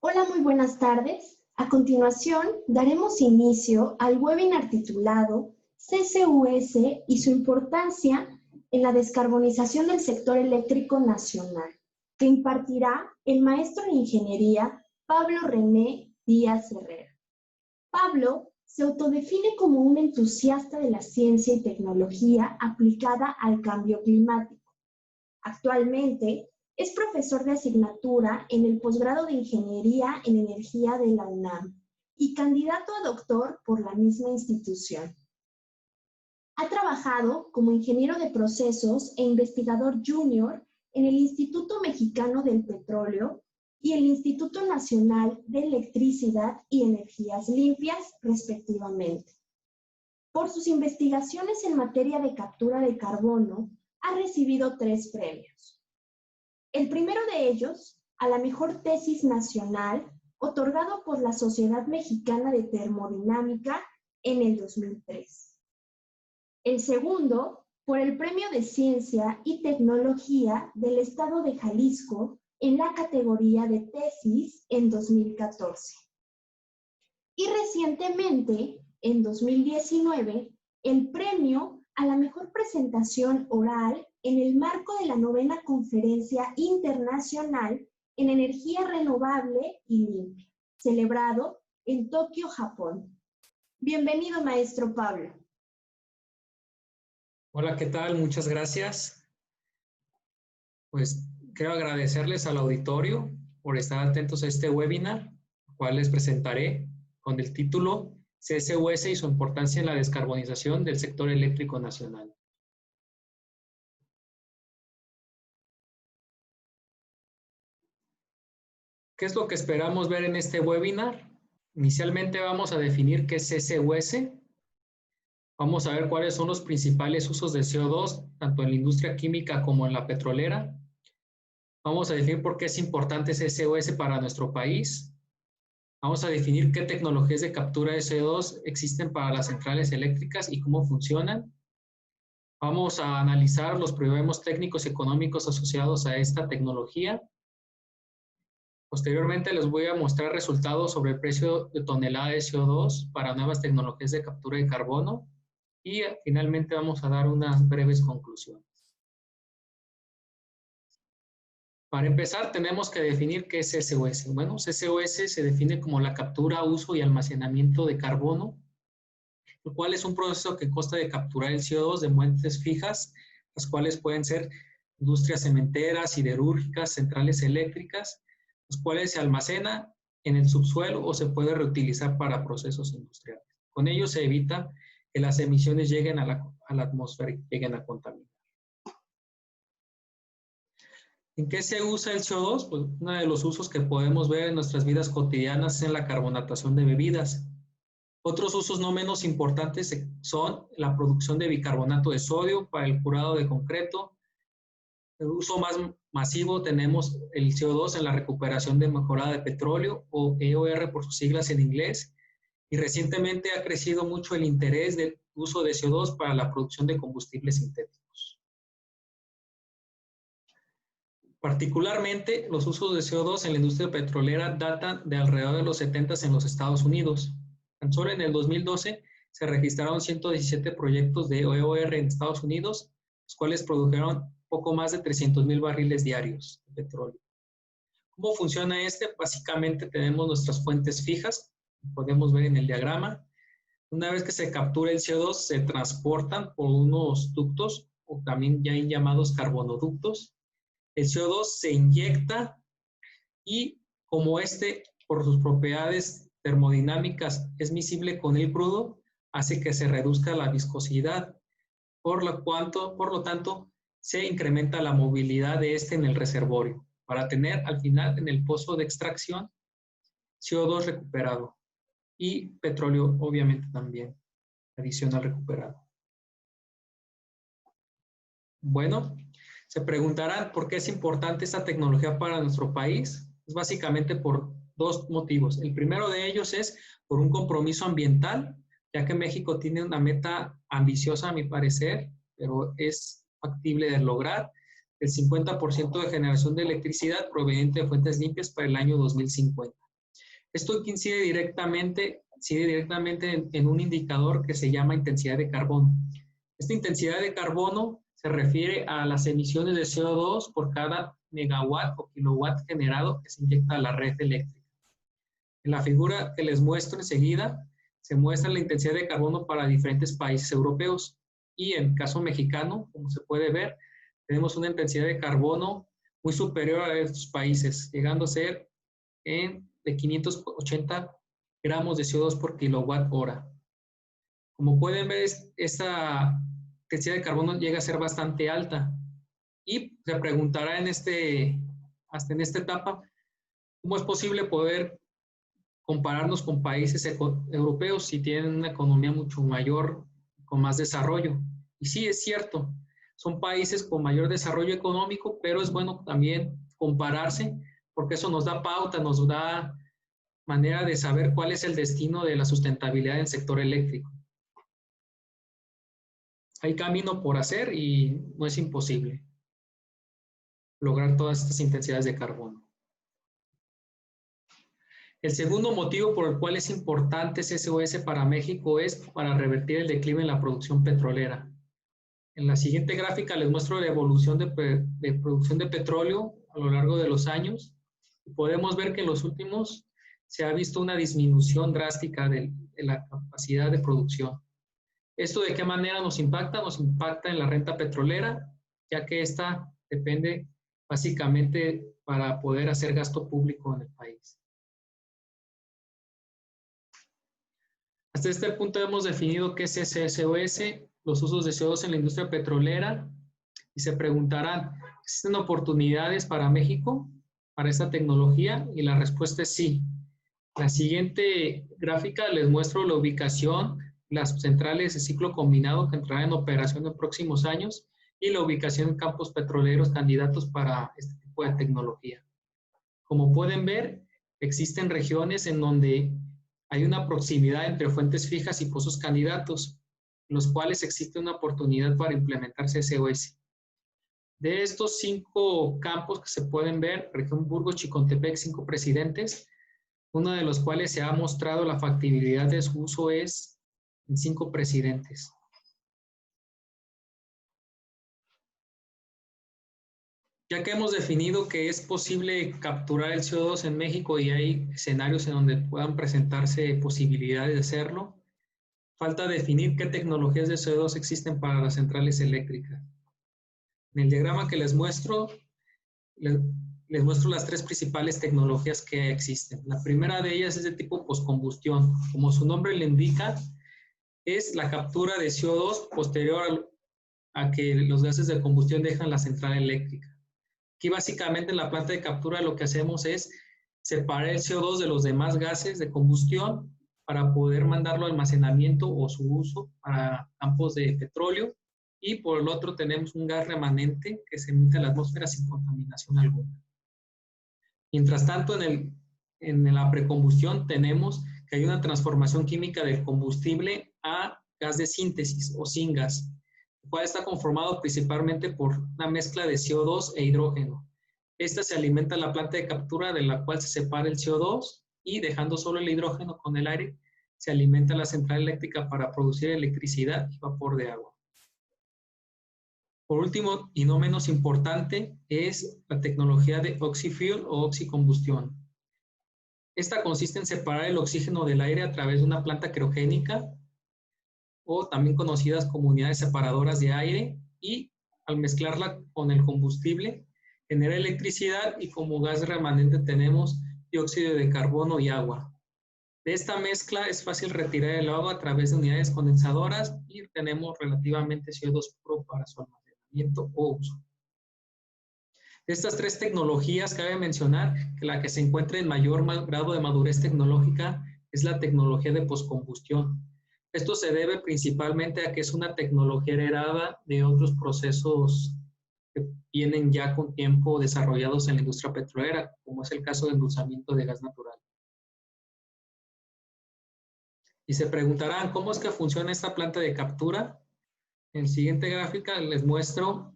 Hola, muy buenas tardes. A continuación, daremos inicio al webinar titulado CCUS y su importancia en la descarbonización del sector eléctrico nacional, que impartirá el maestro en ingeniería Pablo René Díaz Herrera. Pablo se autodefine como un entusiasta de la ciencia y tecnología aplicada al cambio climático. Actualmente es profesor de asignatura en el posgrado de Ingeniería en Energía de la UNAM y candidato a doctor por la misma institución. Ha trabajado como ingeniero de procesos e investigador junior en el Instituto Mexicano del Petróleo y el Instituto Nacional de Electricidad y Energías Limpias, respectivamente. Por sus investigaciones en materia de captura de carbono, ha recibido 3 premios. El primero de ellos, a la mejor tesis nacional, otorgado por la Sociedad Mexicana de Termodinámica en el 2003. El segundo, por el Premio de Ciencia y Tecnología del Estado de Jalisco en la categoría de tesis en 2014. Y recientemente, en 2019, el premio a la mejor presentación oral en el marco de la 9ª Conferencia Internacional en Energía Renovable y Limpia, celebrado en Tokio, Japón. Bienvenido, maestro Pablo. Hola, ¿qué tal? Muchas gracias. Pues quiero agradecerles al auditorio por estar atentos a este webinar, el cual les presentaré con el título CCUS y su importancia en la descarbonización del sector eléctrico nacional. ¿Qué es lo que esperamos ver en este webinar? Inicialmente vamos a definir qué es CCUS. Vamos a ver cuáles son los principales usos de CO2, tanto en la industria química como en la petrolera. Vamos a definir por qué es importante CCUS para nuestro país. Vamos a definir qué tecnologías de captura de CO2 existen para las centrales eléctricas y cómo funcionan. Vamos a analizar los problemas técnicos y económicos asociados a esta tecnología. Posteriormente les voy a mostrar resultados sobre el precio de tonelada de CO2 para nuevas tecnologías de captura de carbono. Y finalmente vamos a dar unas breves conclusiones. Para empezar, tenemos que definir qué es CCUS. Bueno, CCUS se define como la captura, uso y almacenamiento de carbono, el cual es un proceso que consta de capturar el CO2 de fuentes fijas, las cuales pueden ser industrias cementeras, siderúrgicas, centrales eléctricas, los cuales se almacena en el subsuelo o se puede reutilizar para procesos industriales. Con ello se evita que las emisiones lleguen a la atmósfera y lleguen a contaminar. ¿En qué se usa el CO2? Pues uno de los usos que podemos ver en nuestras vidas cotidianas es en la carbonatación de bebidas. Otros usos no menos importantes son la producción de bicarbonato de sodio para el curado de concreto. El uso más masivo tenemos el CO2 en la recuperación de mejorada de petróleo, o EOR por sus siglas en inglés, y recientemente ha crecido mucho el interés del uso de CO2 para la producción de combustibles sintéticos. Particularmente, los usos de CO2 en la industria petrolera datan de alrededor de los 70 en los Estados Unidos. Tan solo en el 2012 se registraron 117 proyectos de EOR en Estados Unidos, los cuales produjeron poco más de 300,000 barriles diarios de petróleo. ¿Cómo funciona este? Básicamente tenemos nuestras fuentes fijas, podemos ver en el diagrama. Una vez que se captura el CO2, se transportan por unos ductos, o también ya llamados carbonoductos. El CO2 se inyecta y como por sus propiedades termodinámicas es miscible con el crudo, hace que se reduzca la viscosidad, por lo tanto se incrementa la movilidad de en el reservorio, para tener al final en el pozo de extracción CO2 recuperado y petróleo obviamente también adicional recuperado. Bueno, se preguntarán por qué es importante esta tecnología para nuestro país. Es básicamente por 2 motivos. El primero de ellos es por un compromiso ambiental, ya que México tiene una meta ambiciosa a mi parecer, pero es factible de lograr, el 50% de generación de electricidad proveniente de fuentes limpias para el año 2050. Esto incide directamente en un indicador que se llama intensidad de carbono. Esta intensidad de carbono se refiere a las emisiones de CO2 por cada megawatt o kilowatt generado que se inyecta a la red eléctrica. En la figura que les muestro enseguida, se muestra la intensidad de carbono para diferentes países europeos. Y en el caso mexicano, como se puede ver, tenemos una intensidad de carbono muy superior a estos países, llegando a ser de 580 gramos de CO2 por kilowatt hora. Como pueden ver, esta intensidad de carbono llega a ser bastante alta. Y se preguntará hasta en esta etapa, ¿cómo es posible poder compararnos con países europeos si tienen una economía mucho mayor, con más desarrollo? Y sí, es cierto, son países con mayor desarrollo económico, pero es bueno también compararse porque eso nos da pauta, nos da manera de saber cuál es el destino de la sustentabilidad en el sector eléctrico. Hay camino por hacer y no es imposible lograr todas estas intensidades de carbono. El segundo motivo por el cual es importante CCUS para México es para revertir el declive en la producción petrolera. En la siguiente gráfica les muestro la evolución de producción de petróleo a lo largo de los años. Y podemos ver que en los últimos se ha visto una disminución drástica de la capacidad de producción. ¿Esto de qué manera nos impacta? Nos impacta en la renta petrolera, ya que esta depende básicamente para poder hacer gasto público en el país. Hasta este punto hemos definido qué es CCUS, los usos de CO2 en la industria petrolera, y se preguntarán, ¿existen oportunidades para México, para esta tecnología? Y la respuesta es sí. La siguiente gráfica les muestro la ubicación, las centrales de ciclo combinado que entrarán en operación en próximos años y la ubicación en campos petroleros candidatos para este tipo de tecnología. Como pueden ver, existen regiones en donde hay una proximidad entre fuentes fijas y pozos candidatos, en los cuales existe una oportunidad para implementar CCUS. De estos 5 campos que se pueden ver, región Burgos, Chicontepec, 5 presidentes, uno de los cuales se ha mostrado la factibilidad de su uso es en 5 presidentes. Ya que hemos definido que es posible capturar el CO2 en México y hay escenarios en donde puedan presentarse posibilidades de hacerlo, falta definir qué tecnologías de CO2 existen para las centrales eléctricas. En el diagrama que les muestro las 3 principales tecnologías que existen. La primera de ellas es de tipo postcombustión. Como su nombre le indica, es la captura de CO2 posterior a que los gases de combustión dejan la central eléctrica. Aquí básicamente en la planta de captura lo que hacemos es separar el CO2 de los demás gases de combustión para poder mandarlo a almacenamiento o su uso para campos de petróleo, y por el otro tenemos un gas remanente que se emite a la atmósfera sin contaminación alguna. Mientras tanto, en la precombustión tenemos que hay una transformación química del combustible a gas de síntesis o syngas, el cual está conformado principalmente por una mezcla de CO2 e hidrógeno. Esta se alimenta en la planta de captura, de la cual se separa el CO2 y dejando solo el hidrógeno con el aire, se alimenta la central eléctrica para producir electricidad y vapor de agua. Por último, y no menos importante, es la tecnología de oxy-fuel o oxicombustión. Esta consiste en separar el oxígeno del aire a través de una planta criogénica, o también conocidas como unidades separadoras de aire, y al mezclarla con el combustible, genera electricidad y como gas remanente tenemos dióxido de carbono y agua. De esta mezcla es fácil retirar el agua a través de unidades condensadoras y tenemos relativamente CO2 puro para su almacenamiento o uso. De estas 3 tecnologías cabe mencionar que la que se encuentra en mayor grado de madurez tecnológica es la tecnología de postcombustión. Esto se debe principalmente a que es una tecnología heredada de otros procesos que vienen ya con tiempo desarrollados en la industria petrolera, como es el caso del endulzamiento de gas natural. Y se preguntarán, ¿cómo es que funciona esta planta de captura? En la siguiente gráfica les muestro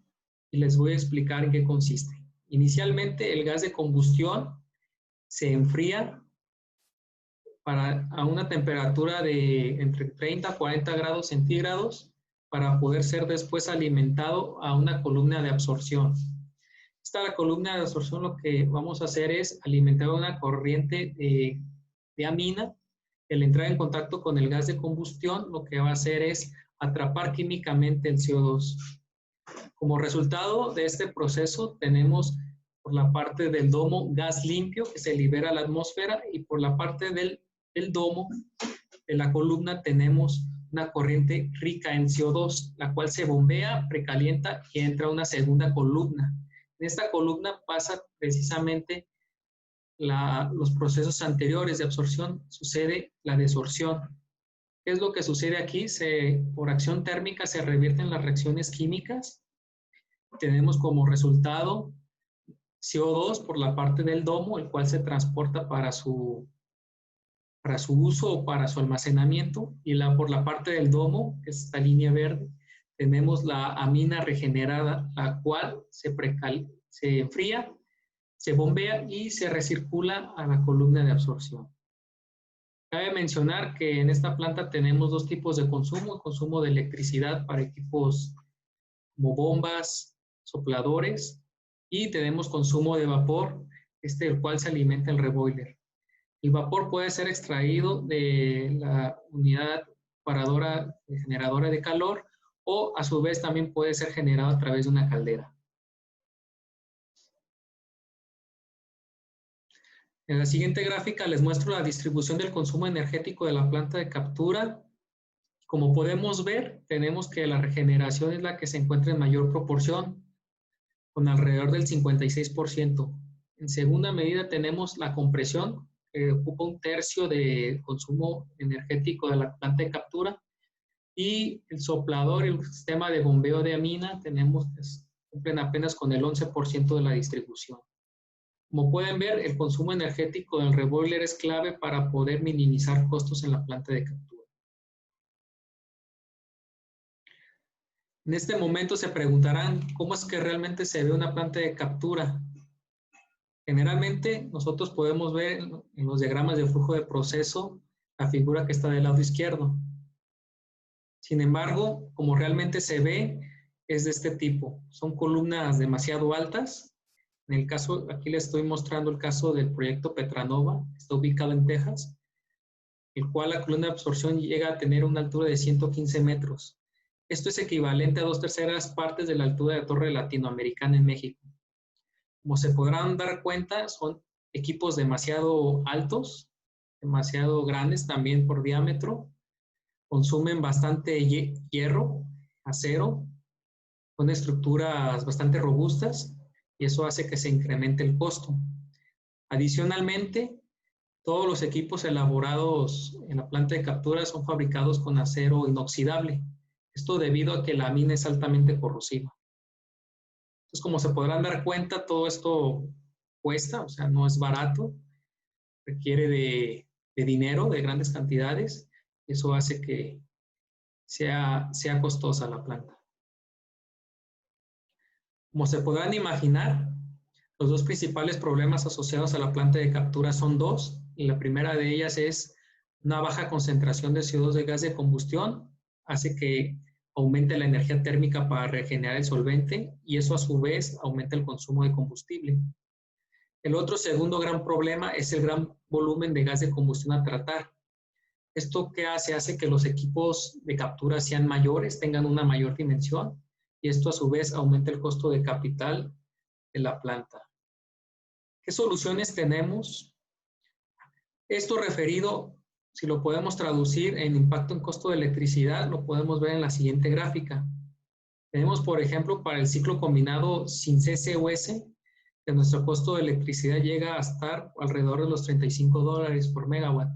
y les voy a explicar en qué consiste. Inicialmente, el gas de combustión se enfría a una temperatura de entre 30 a 40 grados centígrados para poder ser después alimentado a una columna de absorción. Esta columna de absorción lo que vamos a hacer es alimentar una corriente de amina. El entrar en contacto con el gas de combustión lo que va a hacer es atrapar químicamente el CO2. Como resultado de este proceso tenemos por la parte del domo gas limpio que se libera a la atmósfera y por la parte del domo de la columna tenemos una corriente rica en CO2, la cual se bombea, precalienta y entra a una segunda columna. En esta columna pasa precisamente los procesos anteriores de absorción, sucede la desorción. ¿Qué es lo que sucede aquí? Por acción térmica se revierten las reacciones químicas. Tenemos como resultado CO2 por la parte del domo, el cual se transporta para su uso o para su almacenamiento, y por la parte del domo, que es esta línea verde, tenemos la amina regenerada, la cual se enfría, se bombea y se recircula a la columna de absorción. Cabe mencionar que en esta planta tenemos dos tipos de consumo: el consumo de electricidad para equipos como bombas, sopladores, y tenemos consumo de vapor, el cual se alimenta el reboiler. El vapor puede ser extraído de la unidad generadora de calor o a su vez también puede ser generado a través de una caldera. En la siguiente gráfica les muestro la distribución del consumo energético de la planta de captura. Como podemos ver, tenemos que la regeneración es la que se encuentra en mayor proporción, con alrededor del 56%. En segunda medida tenemos la compresión, que ocupa 1/3 de consumo energético de la planta de captura, y el soplador y el sistema de bombeo de amina cumplen apenas con el 11% de la distribución. Como pueden ver, el consumo energético del reboiler es clave para poder minimizar costos en la planta de captura. En este momento se preguntarán, ¿cómo es que realmente se ve una planta de captura? Generalmente nosotros podemos ver en los diagramas de flujo de proceso la figura que está del lado izquierdo. Sin embargo, como realmente se ve, es de este tipo. Son columnas demasiado altas. En el caso, aquí les estoy mostrando el caso del proyecto Petranova, está ubicado en Texas, el cual la columna de absorción llega a tener una altura de 115 metros. Esto es equivalente a 2/3 partes de la altura de la Torre Latinoamericana en México. Como se podrán dar cuenta, son equipos demasiado altos, demasiado grandes también por diámetro, consumen bastante hierro, acero, son estructuras bastante robustas y eso hace que se incremente el costo. Adicionalmente, todos los equipos elaborados en la planta de captura son fabricados con acero inoxidable. Esto debido a que la mina es altamente corrosiva. Entonces, como se podrán dar cuenta, todo esto cuesta, o sea, no es barato, requiere de dinero, de grandes cantidades, y eso hace que sea costosa la planta. Como se podrán imaginar, los dos principales problemas asociados a la planta de captura son dos, y la primera de ellas es una baja concentración de CO2 de gas de combustión, hace que aumente la energía térmica para regenerar el solvente y eso a su vez aumenta el consumo de combustible. El otro segundo gran problema es el gran volumen de gas de combustión a tratar. ¿Esto qué hace? Hace que los equipos de captura sean mayores, tengan una mayor dimensión y esto a su vez aumenta el costo de capital de la planta. ¿Qué soluciones tenemos? Esto referido, si lo podemos traducir en impacto en costo de electricidad, lo podemos ver en la siguiente gráfica. Tenemos, por ejemplo, para el ciclo combinado sin CCUS, que nuestro costo de electricidad llega a estar alrededor de los $35 por megawatt.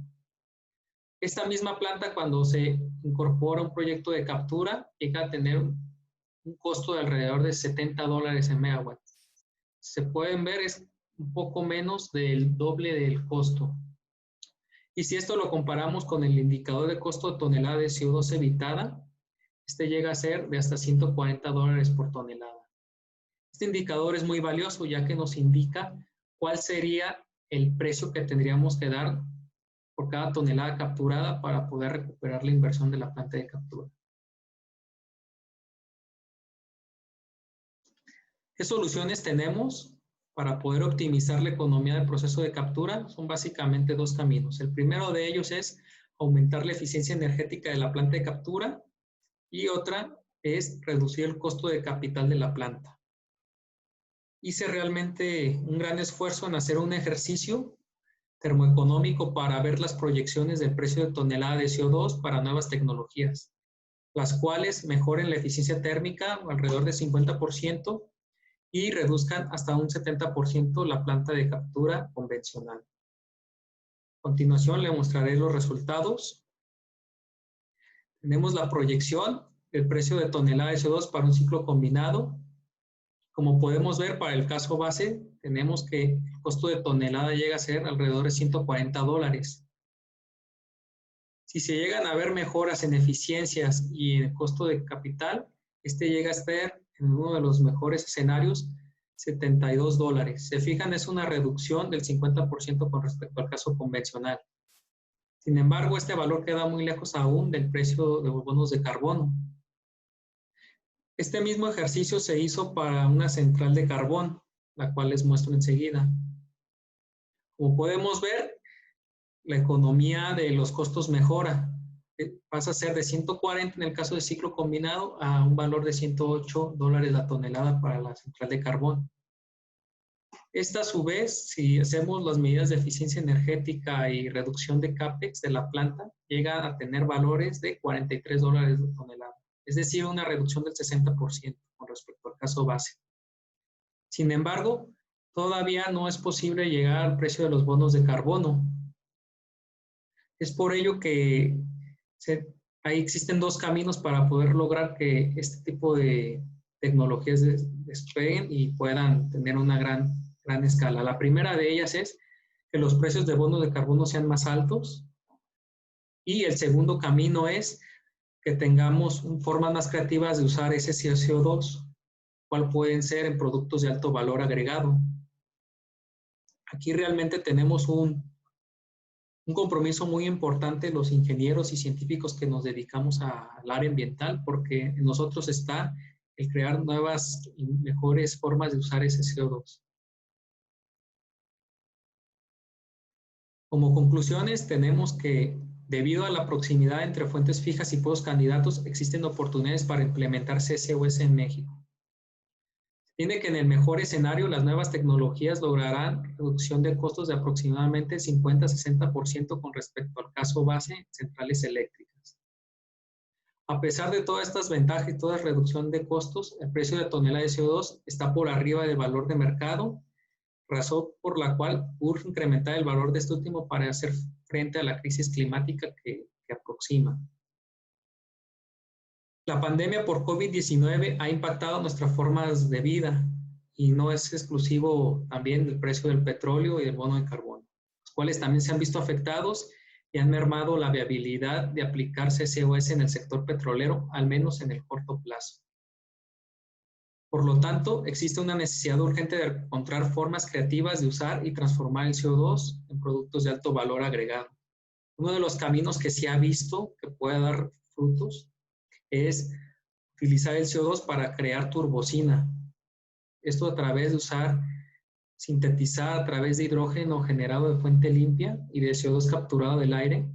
Esta misma planta, cuando se incorpora un proyecto de captura, llega a tener un costo de alrededor de $70 en megawatt. Se pueden ver, es un poco menos del doble del costo. Y si esto lo comparamos con el indicador de costo de tonelada de CO2 evitada, este llega a ser de hasta $140 por tonelada. Este indicador es muy valioso ya que nos indica cuál sería el precio que tendríamos que dar por cada tonelada capturada para poder recuperar la inversión de la planta de captura. ¿Qué soluciones tenemos para poder optimizar la economía del proceso de captura? Son básicamente dos caminos. El primero de ellos es aumentar la eficiencia energética de la planta de captura y otra es reducir el costo de capital de la planta. Hice realmente un gran esfuerzo en hacer un ejercicio termoeconómico para ver las proyecciones del precio de tonelada de CO2 para nuevas tecnologías, las cuales mejoren la eficiencia térmica alrededor de 50%, y reduzcan hasta un 70% la planta de captura convencional. A continuación le mostraré los resultados. Tenemos la proyección del precio de tonelada de CO2 para un ciclo combinado. Como podemos ver, para el caso base, tenemos que el costo de tonelada llega a ser alrededor de $140. Si se llegan a ver mejoras en eficiencias y en el costo de capital, este llega a ser, en uno de los mejores escenarios, $72. Se fijan, es una reducción del 50% con respecto al caso convencional. Sin embargo, este valor queda muy lejos aún del precio de los bonos de carbono. Este mismo ejercicio se hizo para una central de carbón, la cual les muestro enseguida. Como podemos ver, la economía de los costos mejora. Pasa a ser de 140 en el caso de ciclo combinado a un valor de $108 la tonelada para la central de carbón. Esta, a su vez, si hacemos las medidas de eficiencia energética y reducción de CAPEX de la planta, llega a tener valores de $43 la tonelada, es decir, una reducción del 60% con respecto al caso base. Sin embargo, todavía no es posible llegar al precio de los bonos de carbono. Es por ello que ahí existen dos caminos para poder lograr que este tipo de tecnologías despeguen y puedan tener una gran escala. La primera de ellas es que los precios de bonos de carbono sean más altos, y el segundo camino es que tengamos formas más creativas de usar ese CO2, cual pueden ser en productos de alto valor agregado. Aquí realmente tenemos un compromiso muy importante los ingenieros y científicos que nos dedicamos al área ambiental, porque en nosotros está el crear nuevas y mejores formas de usar ese CO2. Como conclusiones, tenemos que, debido a la proximidad entre fuentes fijas y pozos candidatos, existen oportunidades para implementar CCUS en México. Tiene que en el mejor escenario las nuevas tecnologías lograrán reducción de costos de aproximadamente 50-60% con respecto al caso base en centrales eléctricas. A pesar de todas estas ventajas y toda reducción de costos, el precio de tonelada de CO2 está por arriba del valor de mercado, razón por la cual urge incrementar el valor de este último para hacer frente a la crisis climática que aproxima. La pandemia por COVID-19 ha impactado nuestras formas de vida y no es exclusivo también del precio del petróleo y del bono de carbono, los cuales también se han visto afectados y han mermado la viabilidad de aplicar CCUS en el sector petrolero, al menos en el corto plazo. Por lo tanto, existe una necesidad urgente de encontrar formas creativas de usar y transformar el CO2 en productos de alto valor agregado. Uno de los caminos que se ha visto que puede dar frutos es utilizar el CO2 para crear turbocina. Esto a través de sintetizar a través de hidrógeno generado de fuente limpia y de CO2 capturado del aire,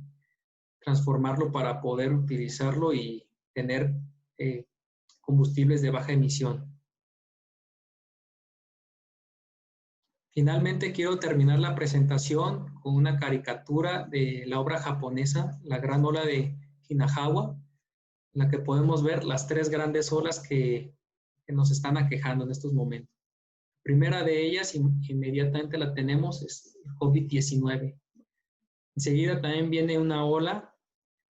transformarlo para poder utilizarlo y tener combustibles de baja emisión. Finalmente, quiero terminar la presentación con una caricatura de la obra japonesa, La Gran Ola de Hinahawa, en la que podemos ver las tres grandes olas que nos están aquejando en estos momentos. La primera de ellas, inmediatamente la tenemos, es el COVID-19. Enseguida también viene una ola,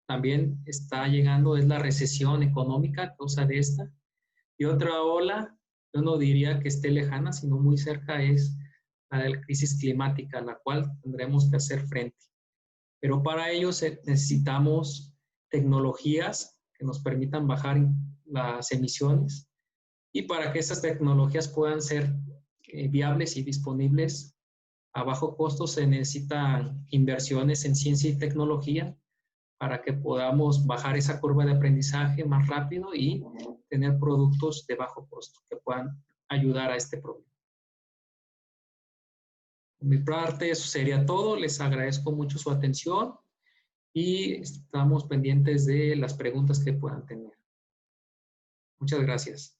también está llegando, es la recesión económica a causa de esta. Y otra ola, yo no diría que esté lejana, sino muy cerca, es la de la crisis climática, a la cual tendremos que hacer frente. Pero para ello necesitamos tecnologías que nos permitan bajar las emisiones, y para que esas tecnologías puedan ser viables y disponibles, a bajo costo se necesitan inversiones en ciencia y tecnología para que podamos bajar esa curva de aprendizaje más rápido y tener productos de bajo costo que puedan ayudar a este problema. Por mi parte, eso sería todo. Les agradezco mucho su atención y estamos pendientes de las preguntas que puedan tener. Muchas gracias.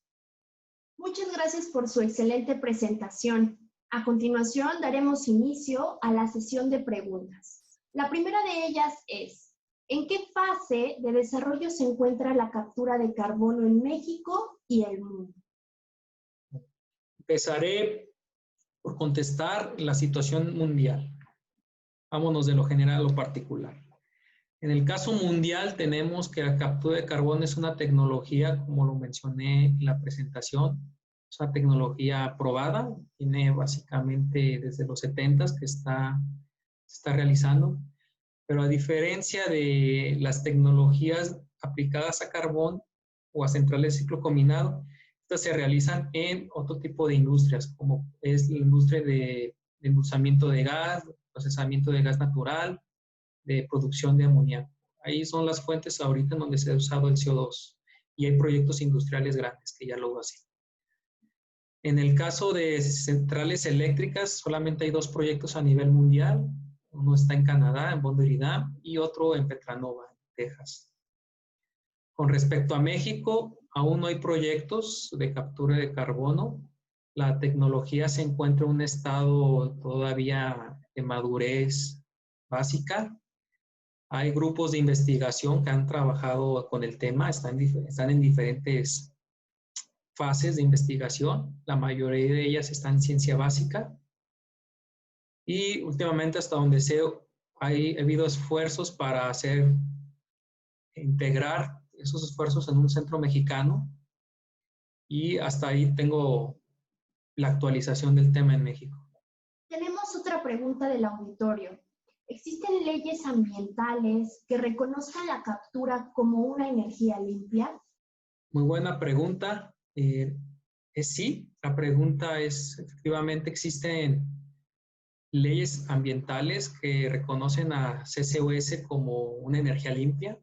Muchas gracias por su excelente presentación. A continuación, daremos inicio a la sesión de preguntas. La primera de ellas es, ¿en qué fase de desarrollo se encuentra la captura de carbono en México y el mundo? Empezaré por contestar la situación mundial. Vámonos de lo general a lo particular. En el caso mundial tenemos que la captura de carbono es una tecnología, como lo mencioné en la presentación, es una tecnología probada, tiene básicamente desde los 70s que se está realizando, pero a diferencia de las tecnologías aplicadas a carbón o a centrales de ciclo combinado, estas se realizan en otro tipo de industrias, como es la industria de endulzamiento de gas, procesamiento de gas natural, de producción de amoníaco. Ahí son las fuentes ahorita en donde se ha usado el CO2 y hay proyectos industriales grandes que ya lo hacen. En el caso de centrales eléctricas, solamente hay 2 proyectos a nivel mundial. Uno está en Canadá, en Boundary Dam, y otro en Petranova, en Texas. Con respecto a México, aún no hay proyectos de captura de carbono. La tecnología se encuentra en un estado todavía de madurez básica. Hay grupos de investigación que han trabajado con el tema, están en diferentes fases de investigación. La mayoría de ellas están en ciencia básica. Y últimamente, hasta donde sé, ha habido esfuerzos para integrar esos esfuerzos en un centro mexicano. Y hasta ahí tengo la actualización del tema en México. Tenemos otra pregunta del auditorio. ¿Existen leyes ambientales que reconozcan la captura como una energía limpia? Muy buena pregunta. Sí, la pregunta es, efectivamente, existen leyes ambientales que reconocen a CCUS como una energía limpia.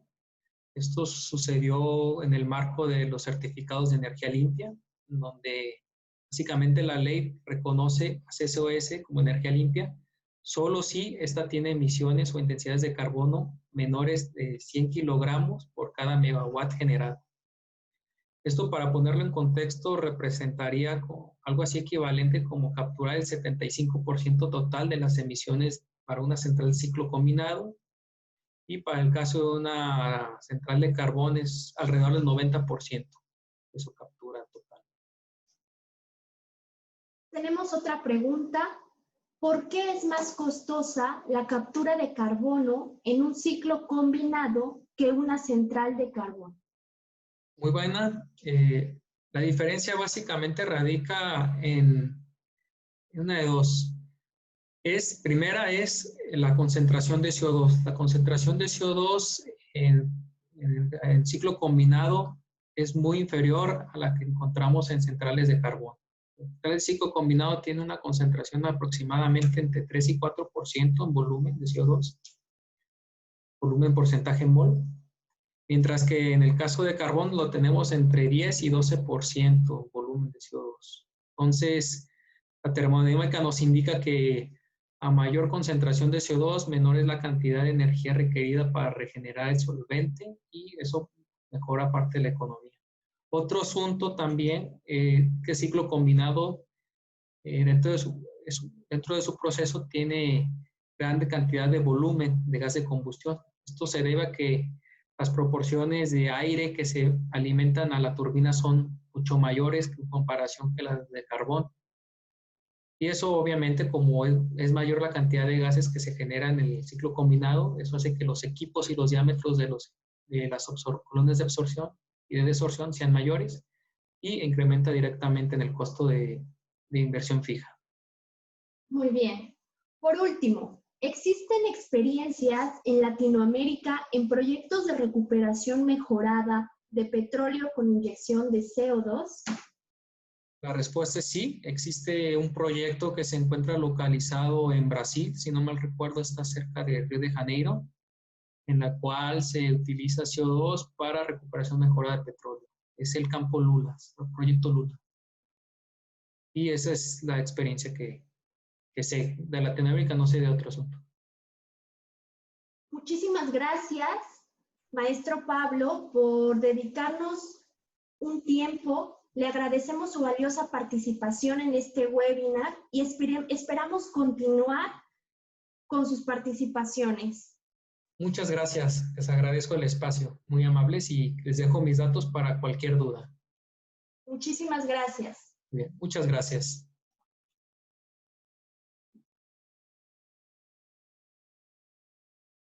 Esto sucedió en el marco de los certificados de energía limpia, donde básicamente la ley reconoce a CCUS como energía limpia solo si esta tiene emisiones o intensidades de carbono menores de 100 kilogramos por cada megawatt generado. Esto, para ponerlo en contexto, representaría algo así equivalente como capturar el 75% total de las emisiones para una central de ciclo combinado, y para el caso de una central de carbón es alrededor del 90% de su captura total. Tenemos otra pregunta. ¿Por qué es más costosa la captura de carbono en un ciclo combinado que una central de carbón? Muy buena. La diferencia básicamente radica en una de dos. Primera es la concentración de CO2. La concentración de CO2 en ciclo combinado es muy inferior a la que encontramos en centrales de carbón. El ciclo combinado tiene una concentración aproximadamente entre 3 y 4% en volumen de CO2, volumen porcentaje en mol, mientras que en el caso de carbón lo tenemos entre 10 y 12% volumen de CO2. Entonces, la termodinámica nos indica que a mayor concentración de CO2, menor es la cantidad de energía requerida para regenerar el solvente, y eso mejora parte de la economía. Otro asunto también, que ciclo combinado dentro de su proceso tiene grande cantidad de volumen de gas de combustión. Esto se debe a que las proporciones de aire que se alimentan a la turbina son mucho mayores en comparación que las de carbón. Y eso, obviamente, como es mayor la cantidad de gases que se generan en el ciclo combinado, eso hace que los equipos y los diámetros de las columnas de absorción y de desorción sean mayores, y incrementa directamente en el costo de inversión fija. Muy bien. Por último, ¿existen experiencias en Latinoamérica en proyectos de recuperación mejorada de petróleo con inyección de CO2? La respuesta es sí. Existe un proyecto que se encuentra localizado en Brasil, si no mal recuerdo, está cerca de Río de Janeiro, en la cual se utiliza CO2 para recuperación mejora de petróleo. Es el campo Lula, el proyecto Lula. Y esa es la experiencia que sé. De Latinoamérica no sé de otro asunto. Muchísimas gracias, maestro Pablo, por dedicarnos un tiempo. Le agradecemos su valiosa participación en este webinar y esperamos continuar con sus participaciones. Muchas gracias. Les agradezco el espacio. Muy amables y les dejo mis datos para cualquier duda. Muchísimas gracias. Bien, muchas gracias.